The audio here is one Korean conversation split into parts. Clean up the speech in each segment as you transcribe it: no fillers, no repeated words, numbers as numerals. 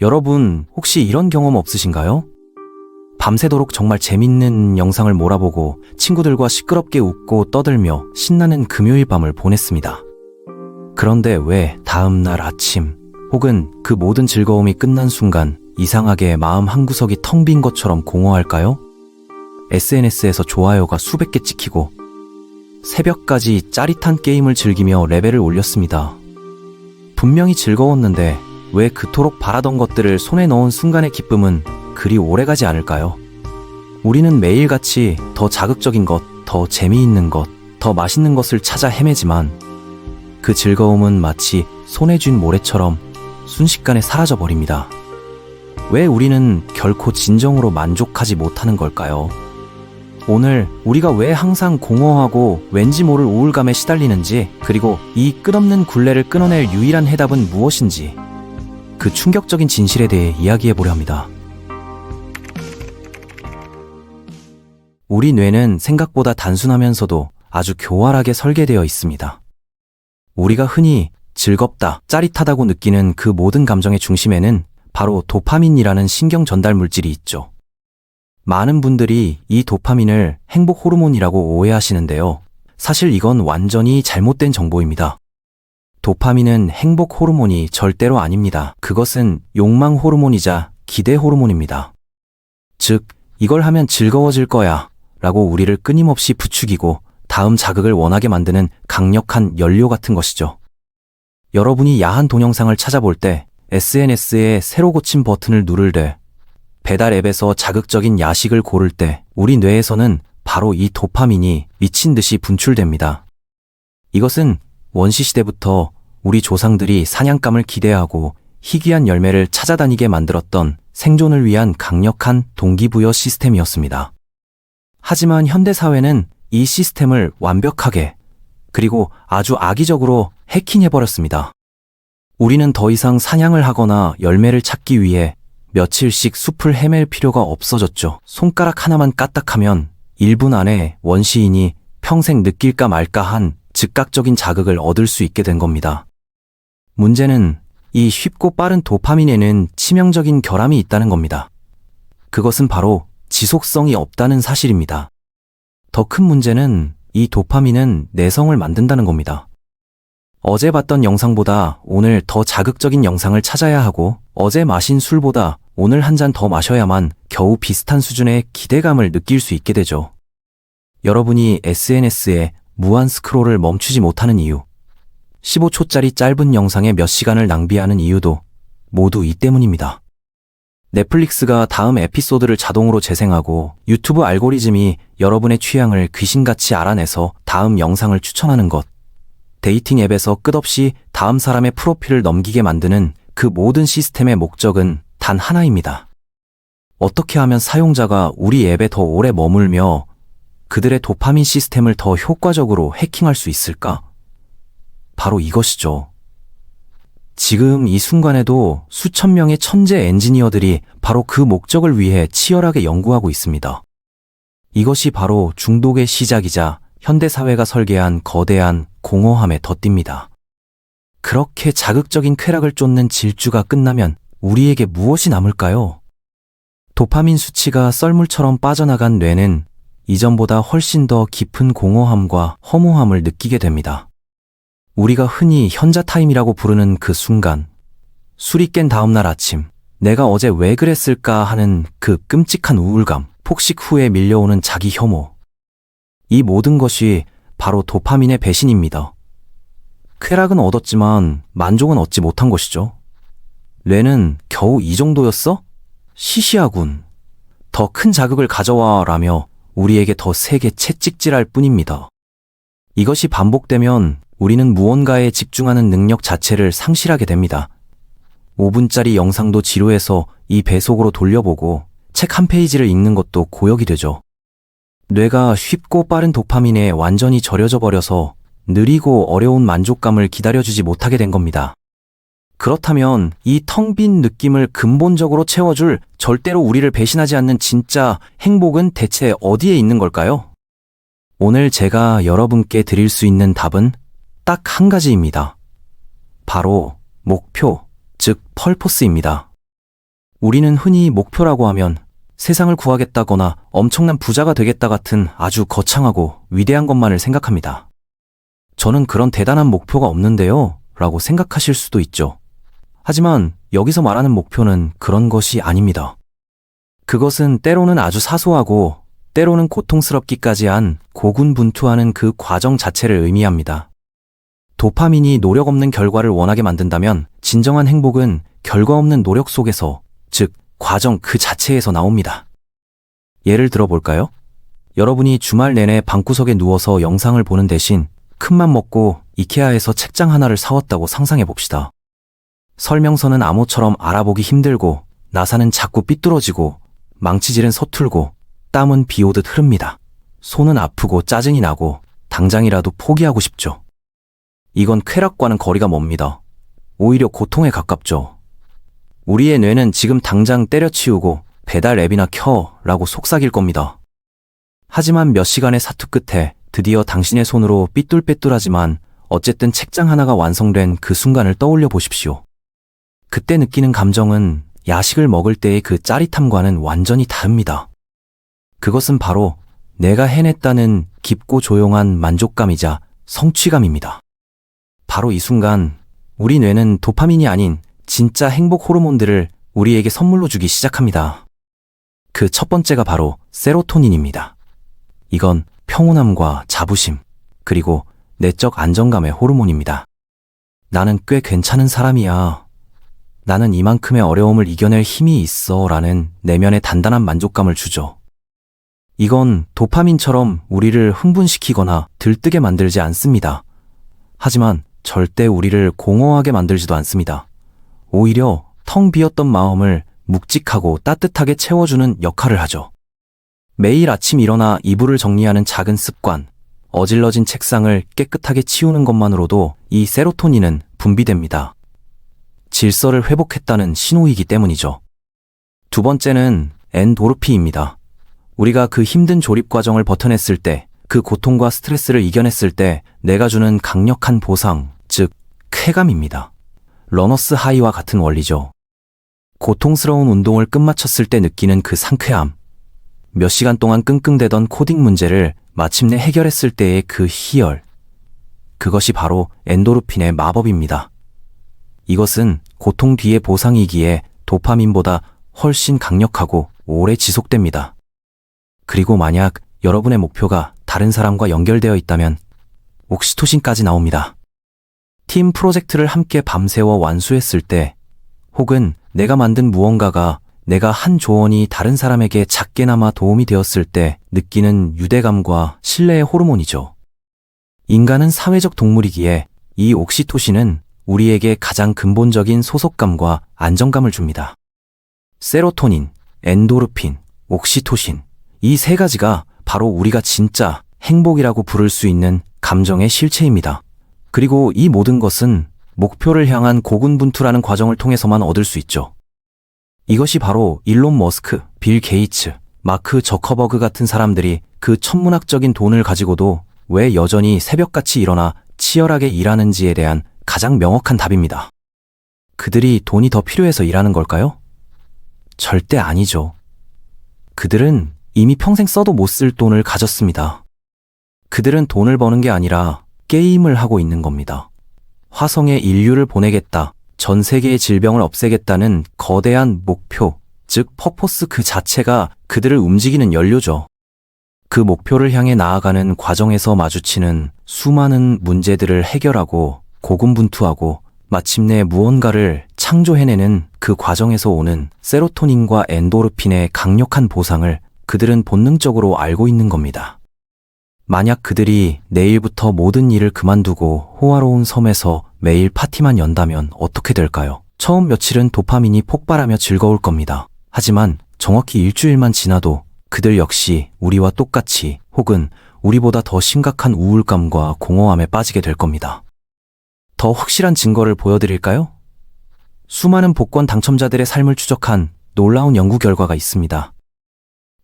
여러분, 혹시 이런 경험 없으신가요? 밤새도록 정말 재밌는 영상을 몰아보고 친구들과 시끄럽게 웃고 떠들며 신나는 금요일 밤을 보냈습니다. 그런데 왜 다음날 아침 혹은 그 모든 즐거움이 끝난 순간 이상하게 마음 한구석이 텅 빈 것처럼 공허할까요? SNS에서 좋아요가 수백 개 찍히고 새벽까지 짜릿한 게임을 즐기며 레벨을 올렸습니다. 분명히 즐거웠는데 왜 그토록 바라던 것들을 손에 넣은 순간의 기쁨은 그리 오래가지 않을까요? 우리는 매일같이 더 자극적인 것, 더 재미있는 것, 더 맛있는 것을 찾아 헤매지만 그 즐거움은 마치 손에 쥔 모래처럼 순식간에 사라져버립니다. 왜 우리는 결코 진정으로 만족하지 못하는 걸까요? 오늘 우리가 왜 항상 공허하고 왠지 모를 우울감에 시달리는지, 그리고 이 끝없는 굴레를 끊어낼 유일한 해답은 무엇인지, 그 충격적인 진실에 대해 이야기해보려 합니다. 우리 뇌는 생각보다 단순하면서도 아주 교활하게 설계되어 있습니다. 우리가 흔히 즐겁다, 짜릿하다고 느끼는 그 모든 감정의 중심에는 바로 도파민이라는 신경 전달 물질이 있죠. 많은 분들이 이 도파민을 행복 호르몬이라고 오해하시는데요. 사실 이건 완전히 잘못된 정보입니다. 도파민은 행복 호르몬이 절대로 아닙니다. 그것은 욕망 호르몬이자 기대 호르몬입니다. 즉, 이걸 하면 즐거워질 거야 라고 우리를 끊임없이 부추기고 다음 자극을 원하게 만드는 강력한 연료 같은 것이죠. 여러분이 야한 동영상을 찾아볼 때, SNS에 새로 고친 버튼을 누를 때, 배달 앱에서 자극적인 야식을 고를 때 우리 뇌에서는 바로 이 도파민이 미친 듯이 분출됩니다. 이것은 원시시대부터 우리 조상들이 사냥감을 기대하고 희귀한 열매를 찾아다니게 만들었던 생존을 위한 강력한 동기부여 시스템이었습니다. 하지만 현대사회는 이 시스템을 완벽하게, 그리고 아주 악의적으로 해킹해버렸습니다. 우리는 더 이상 사냥을 하거나 열매를 찾기 위해 며칠씩 숲을 헤맬 필요가 없어졌죠. 손가락 하나만 까딱하면 1분 안에 원시인이 평생 느낄까 말까 한 즉각적인 자극을 얻을 수 있게 된 겁니다. 문제는 이 쉽고 빠른 도파민에는 치명적인 결함이 있다는 겁니다. 그것은 바로 지속성이 없다는 사실입니다. 더 큰 문제는 이 도파민은 내성을 만든다는 겁니다. 어제 봤던 영상보다 오늘 더 자극적인 영상을 찾아야 하고, 어제 마신 술보다 오늘 한 잔 더 마셔야만 겨우 비슷한 수준의 기대감을 느낄 수 있게 되죠. 여러분이 SNS에 무한 스크롤을 멈추지 못하는 이유, 15초짜리 짧은 영상에 몇 시간을 낭비하는 이유도 모두 이 때문입니다. 넷플릭스가 다음 에피소드를 자동으로 재생하고 유튜브 알고리즘이 여러분의 취향을 귀신같이 알아내서 다음 영상을 추천하는 것, 데이팅 앱에서 끝없이 다음 사람의 프로필을 넘기게 만드는 그 모든 시스템의 목적은 단 하나입니다. 어떻게 하면 사용자가 우리 앱에 더 오래 머물며 그들의 도파민 시스템을 더 효과적으로 해킹할 수 있을까? 바로 이것이죠. 지금 이 순간에도 수천 명의 천재 엔지니어들이 바로 그 목적을 위해 치열하게 연구하고 있습니다. 이것이 바로 중독의 시작이자 현대사회가 설계한 거대한 공허함의 덧띠입니다. 그렇게 자극적인 쾌락을 쫓는 질주가 끝나면 우리에게 무엇이 남을까요? 도파민 수치가 썰물처럼 빠져나간 뇌는 이전보다 훨씬 더 깊은 공허함과 허무함을 느끼게 됩니다. 우리가 흔히 현자타임이라고 부르는 그 순간, 술이 깬 다음날 아침, 내가 어제 왜 그랬을까 하는 그 끔찍한 우울감, 폭식 후에 밀려오는 자기 혐오, 이 모든 것이 바로 도파민의 배신입니다. 쾌락은 얻었지만 만족은 얻지 못한 것이죠. 뇌는 겨우 이 정도였어? 시시하군. 더 큰 자극을 가져와 라며 우리에게 더 세게 채찍질할 뿐입니다. 이것이 반복되면 우리는 무언가에 집중하는 능력 자체를 상실하게 됩니다. 5분짜리 영상도 지루해서 이 배속으로 돌려보고 책 한 페이지를 읽는 것도 고역이 되죠. 뇌가 쉽고 빠른 도파민에 완전히 절여져 버려서 느리고 어려운 만족감을 기다려주지 못하게 된 겁니다. 그렇다면 이 텅 빈 느낌을 근본적으로 채워줄, 절대로 우리를 배신하지 않는 진짜 행복은 대체 어디에 있는 걸까요? 오늘 제가 여러분께 드릴 수 있는 답은 딱 한 가지입니다. 바로 목표, 즉 펄포스입니다. 우리는 흔히 목표라고 하면 세상을 구하겠다거나 엄청난 부자가 되겠다 같은 아주 거창하고 위대한 것만을 생각합니다. 저는 그런 대단한 목표가 없는데요, 라고 생각하실 수도 있죠. 하지만 여기서 말하는 목표는 그런 것이 아닙니다. 그것은 때로는 아주 사소하고 때로는 고통스럽기까지 한 고군분투하는 그 과정 자체를 의미합니다. 도파민이 노력 없는 결과를 원하게 만든다면 진정한 행복은 결과 없는 노력 속에서, 즉 과정 그 자체에서 나옵니다. 예를 들어 볼까요? 여러분이 주말 내내 방구석에 누워서 영상을 보는 대신 큰맘 먹고 이케아에서 책장 하나를 사왔다고 상상해 봅시다. 설명서는 암호처럼 알아보기 힘들고 나사는 자꾸 삐뚤어지고 망치질은 서툴고 땀은 비 오듯 흐릅니다. 손은 아프고 짜증이 나고 당장이라도 포기하고 싶죠. 이건 쾌락과는 거리가 멉니다. 오히려 고통에 가깝죠. 우리의 뇌는 지금 당장 때려치우고 배달 앱이나 켜라고 속삭일 겁니다. 하지만 몇 시간의 사투 끝에 드디어 당신의 손으로 삐뚤빼뚤하지만 어쨌든 책장 하나가 완성된 그 순간을 떠올려 보십시오. 그때 느끼는 감정은 야식을 먹을 때의 그 짜릿함과는 완전히 다릅니다. 그것은 바로 내가 해냈다는 깊고 조용한 만족감이자 성취감입니다. 바로 이 순간 우리 뇌는 도파민이 아닌 진짜 행복 호르몬들을 우리에게 선물로 주기 시작합니다. 그 첫 번째가 바로 세로토닌입니다. 이건 평온함과 자부심, 그리고 내적 안정감의 호르몬입니다. 나는 꽤 괜찮은 사람이야. 나는 이만큼의 어려움을 이겨낼 힘이 있어 라는 내면의 단단한 만족감을 주죠. 이건 도파민처럼 우리를 흥분시키거나 들뜨게 만들지 않습니다. 하지만 절대 우리를 공허하게 만들지도 않습니다. 오히려 텅 비었던 마음을 묵직하고 따뜻하게 채워주는 역할을 하죠. 매일 아침 일어나 이불을 정리하는 작은 습관, 어질러진 책상을 깨끗하게 치우는 것만으로도 이 세로토닌은 분비됩니다. 질서를 회복했다는 신호이기 때문이죠. 두 번째는 엔도르핀입니다. 우리가 그 힘든 조립 과정을 버텨냈을 때, 그 고통과 스트레스를 이겨냈을 때 내가 주는 강력한 보상, 즉 쾌감입니다. 러너스 하이와 같은 원리죠. 고통스러운 운동을 끝마쳤을 때 느끼는 그 상쾌함, 몇 시간 동안 끙끙대던 코딩 문제를 마침내 해결했을 때의 그 희열, 그것이 바로 엔도르핀의 마법입니다. 이것은 고통 뒤의 보상이기에 도파민보다 훨씬 강력하고 오래 지속됩니다. 그리고 만약 여러분의 목표가 다른 사람과 연결되어 있다면 옥시토신까지 나옵니다. 팀 프로젝트를 함께 밤새워 완수했을 때, 혹은 내가 만든 무언가가 내가 한 조언이 다른 사람에게 작게나마 도움이 되었을 때 느끼는 유대감과 신뢰의 호르몬이죠. 인간은 사회적 동물이기에 이 옥시토신은 우리에게 가장 근본적인 소속감과 안정감을 줍니다. 세로토닌, 엔도르핀, 옥시토신, 이 세 가지가 바로 우리가 진짜 행복이라고 부를 수 있는 감정의 실체입니다. 그리고 이 모든 것은 목표를 향한 고군분투라는 과정을 통해서만 얻을 수 있죠. 이것이 바로 일론 머스크, 빌 게이츠, 마크 저커버그 같은 사람들이 그 천문학적인 돈을 가지고도 왜 여전히 새벽같이 일어나 치열하게 일하는지에 대한 가장 명확한 답입니다. 그들이 돈이 더 필요해서 일하는 걸까요? 절대 아니죠. 그들은 이미 평생 써도 못 쓸 돈을 가졌습니다. 그들은 돈을 버는 게 아니라 게임을 하고 있는 겁니다. 화성에 인류를 보내겠다, 전 세계의 질병을 없애겠다는 거대한 목표, 즉 퍼포스 그 자체가 그들을 움직이는 연료죠. 그 목표를 향해 나아가는 과정에서 마주치는 수많은 문제들을 해결하고 고군분투하고 마침내 무언가를 창조해내는 그 과정에서 오는 세로토닌과 엔도르핀의 강력한 보상을 그들은 본능적으로 알고 있는 겁니다. 만약 그들이 내일부터 모든 일을 그만두고 호화로운 섬에서 매일 파티만 연다면 어떻게 될까요? 처음 며칠은 도파민이 폭발하며 즐거울 겁니다. 하지만 정확히 일주일만 지나도 그들 역시 우리와 똑같이 혹은 우리보다 더 심각한 우울감과 공허함에 빠지게 될 겁니다. 더 확실한 증거를 보여드릴까요? 수많은 복권 당첨자들의 삶을 추적한 놀라운 연구 결과가 있습니다.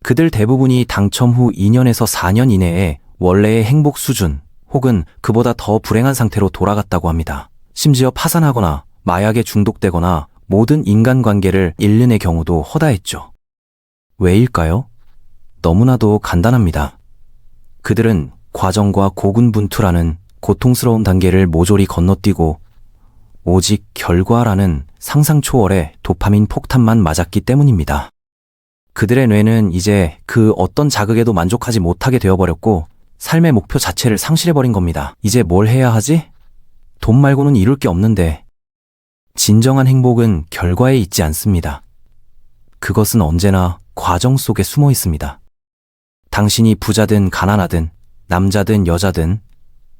그들 대부분이 당첨 후 2년에서 4년 이내에 원래의 행복 수준 혹은 그보다 더 불행한 상태로 돌아갔다고 합니다. 심지어 파산하거나 마약에 중독되거나 모든 인간관계를 잃는 경우도 허다했죠. 왜일까요? 너무나도 간단합니다. 그들은 과정과 고군분투라는 고통스러운 단계를 모조리 건너뛰고 오직 결과라는 상상 초월의 도파민 폭탄만 맞았기 때문입니다. 그들의 뇌는 이제 그 어떤 자극에도 만족하지 못하게 되어버렸고 삶의 목표 자체를 상실해버린 겁니다. 이제 뭘 해야 하지? 돈 말고는 이룰 게 없는데. 진정한 행복은 결과에 있지 않습니다. 그것은 언제나 과정 속에 숨어 있습니다. 당신이 부자든 가난하든 남자든 여자든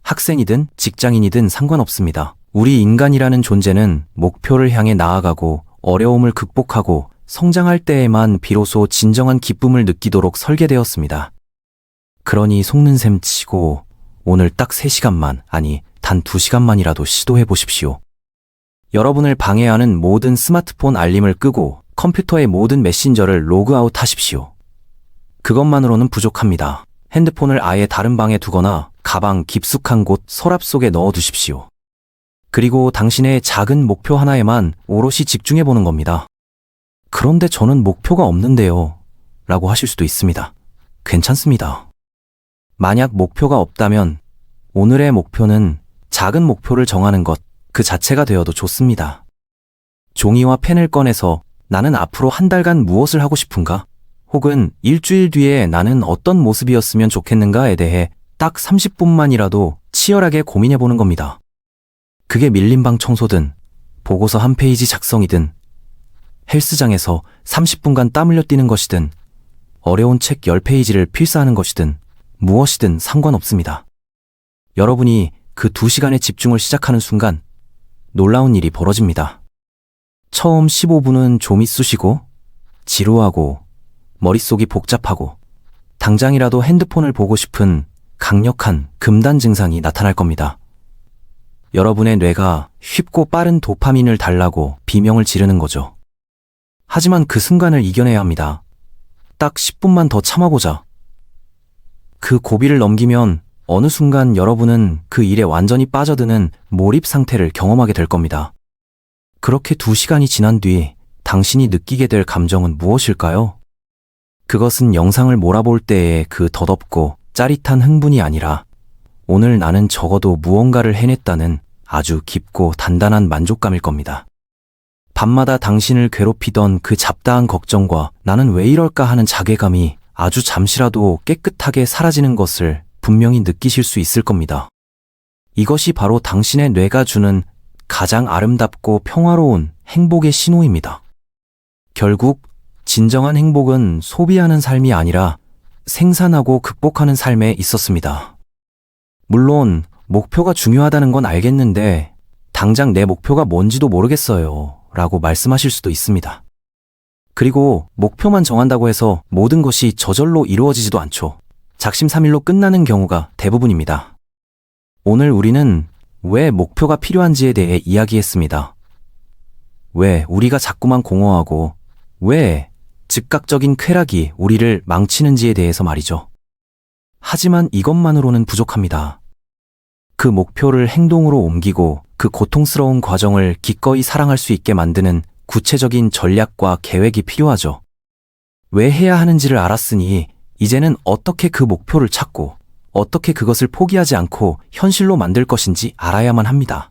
학생이든 직장인이든 상관없습니다. 우리 인간이라는 존재는 목표를 향해 나아가고 어려움을 극복하고 성장할 때에만 비로소 진정한 기쁨을 느끼도록 설계되었습니다. 그러니 속는 셈 치고 오늘 딱 3시간만, 아니 단 2시간만이라도 시도해 보십시오. 여러분을 방해하는 모든 스마트폰 알림을 끄고 컴퓨터의 모든 메신저를 로그아웃 하십시오. 그것만으로는 부족합니다. 핸드폰을 아예 다른 방에 두거나 가방 깊숙한 곳 서랍 속에 넣어 두십시오. 그리고 당신의 작은 목표 하나에만 오롯이 집중해 보는 겁니다. 그런데 저는 목표가 없는데요. 라고 하실 수도 있습니다. 괜찮습니다. 만약 목표가 없다면 오늘의 목표는 작은 목표를 정하는 것 그 자체가 되어도 좋습니다. 종이와 펜을 꺼내서 나는 앞으로 한 달간 무엇을 하고 싶은가? 혹은 일주일 뒤에 나는 어떤 모습이었으면 좋겠는가에 대해 딱 30분만이라도 치열하게 고민해 보는 겁니다. 그게 밀린 방 청소든 보고서 한 페이지 작성이든 헬스장에서 30분간 땀 흘려 뛰는 것이든 어려운 책 10페이지를 필사하는 것이든 무엇이든 상관없습니다. 여러분이 그 2시간의 집중을 시작하는 순간 놀라운 일이 벌어집니다. 처음 15분은 좀이 쑤시고 지루하고 머릿속이 복잡하고 당장이라도 핸드폰을 보고 싶은 강력한 금단 증상이 나타날 겁니다. 여러분의 뇌가 쉽고 빠른 도파민을 달라고 비명을 지르는 거죠. 하지만 그 순간을 이겨내야 합니다. 딱 10분만 더 참아보자. 그 고비를 넘기면 어느 순간 여러분은 그 일에 완전히 빠져드는 몰입 상태를 경험하게 될 겁니다. 그렇게 2시간이 지난 뒤 당신이 느끼게 될 감정은 무엇일까요? 그것은 영상을 몰아볼 때의 그 덧없고 짜릿한 흥분이 아니라 오늘 나는 적어도 무언가를 해냈다는 아주 깊고 단단한 만족감일 겁니다. 밤마다 당신을 괴롭히던 그 잡다한 걱정과 나는 왜 이럴까 하는 자괴감이 아주 잠시라도 깨끗하게 사라지는 것을 분명히 느끼실 수 있을 겁니다. 이것이 바로 당신의 뇌가 주는 가장 아름답고 평화로운 행복의 신호입니다. 결국 진정한 행복은 소비하는 삶이 아니라 생산하고 극복하는 삶에 있었습니다. 물론 목표가 중요하다는 건 알겠는데 당장 내 목표가 뭔지도 모르겠어요 라고 말씀하실 수도 있습니다. 그리고 목표만 정한다고 해서 모든 것이 저절로 이루어지지도 않죠. 작심삼일로 끝나는 경우가 대부분입니다. 오늘 우리는 왜 목표가 필요한지에 대해 이야기했습니다. 왜 우리가 자꾸만 공허하고 왜 즉각적인 쾌락이 우리를 망치는지에 대해서 말이죠. 하지만 이것만으로는 부족합니다. 그 목표를 행동으로 옮기고 그 고통스러운 과정을 기꺼이 사랑할 수 있게 만드는 구체적인 전략과 계획이 필요하죠. 왜 해야 하는지를 알았으니 이제는 어떻게 그 목표를 찾고 어떻게 그것을 포기하지 않고 현실로 만들 것인지 알아야만 합니다.